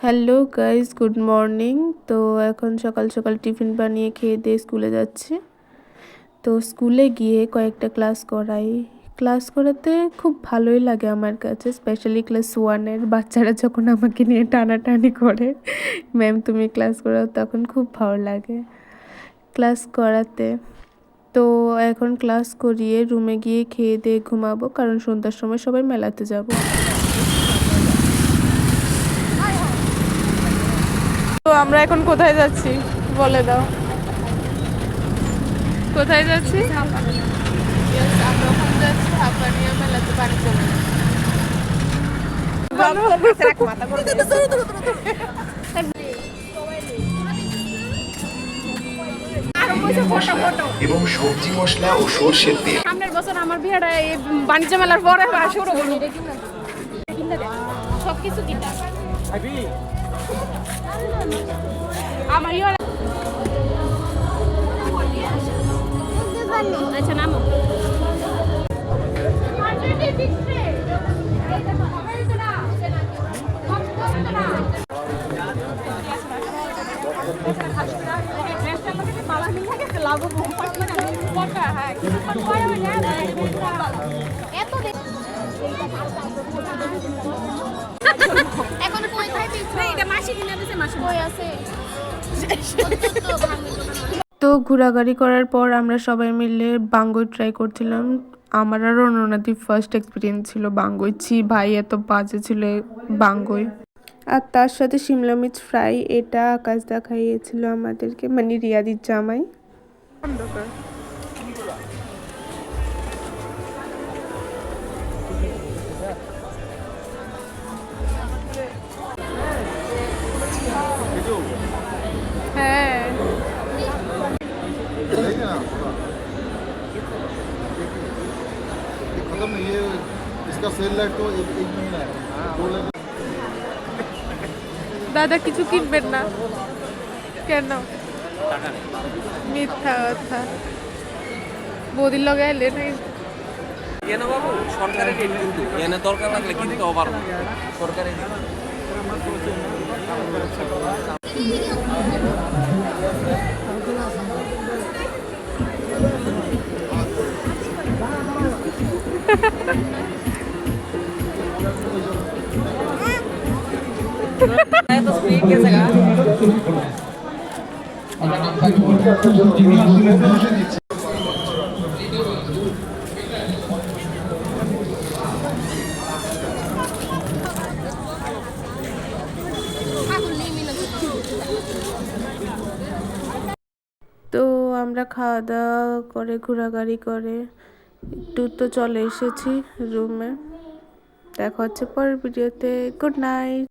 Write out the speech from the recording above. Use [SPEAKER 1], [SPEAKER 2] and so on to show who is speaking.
[SPEAKER 1] Hello guys, good morning. তো এখন সকাল সকাল টিফিন বানিয়ে খেয়ে দিয়ে স্কুলে যাচ্ছি। তো স্কুলে গিয়ে কয়েকটা ক্লাস করাই। ক্লাস করাতে খুব ভালোই লাগে আমার কাছে, স্পেশালি ক্লাস 1-এর বাচ্চারা যখন আমাকে নিয়ে টানাটানি করে, ম্যাম তুমি ক্লাস করাও, তখন খুব ভালো লাগে ক্লাস করাতে। তো এখন ক্লাস করিয়ে রুমে গিয়ে খেয়ে দিয়ে ঘুমাবো, কারণ সন্ধ্যার সময় সবাই মেলাতে যাব। তো আমরা এখন কোথায় যাচ্ছি বলে দাও, কোথায় যাচ্ছি? আমরা ওখানে যাচ্ছি হাঁপানিয়া মেলাতে, বাণিজ্য
[SPEAKER 2] এবং সবজি মশলা ও সরষের তেল।
[SPEAKER 3] সামনের বছর আমার বিয়েটা এই বাণিজ্য মেলার পরে শুরু করবো, সবকিছু কিনতে আমার আচ্ছা নামো।
[SPEAKER 1] তো ঘোরাঘুরি করার পর আমরা সবাই মিলে বাঙ্গই ট্রাই করছিলাম। আমার আর অননাদি ফার্স্ট এক্সপিরিয়েন্স ছিল বাঙ্গই। ভাই এত বাজে ছিল বাঙ্গই। আর তার সাথে শিমলা মির্চ ফ্রাই, এটা আকাশ দেখাইয়েছিল আমাদেরকে, মানে রিয়াদির জামাই। হ্যাঁ
[SPEAKER 4] खत्म नहीं है, इसका सेल लाइफ तो एक महीना है, 2 लाख।
[SPEAKER 1] দাদা কিছু কিনবেন না কেন? মিথ্যা কথা, বৌদির লগে এলে নাই।
[SPEAKER 5] কেন বাবু সরকারের রেট, কিন্তু এনে দরকার লাগলে কিনতে পারবো সরকারের রেট। তো স্পিড গেছে গা।
[SPEAKER 1] তো আমরা খাওয়া দাওয়া করে ঘোরাঘুরি করে একটু তো চলে এসেছি রুমে। দেখা হচ্ছে পরের ভিডিওতে। Good night.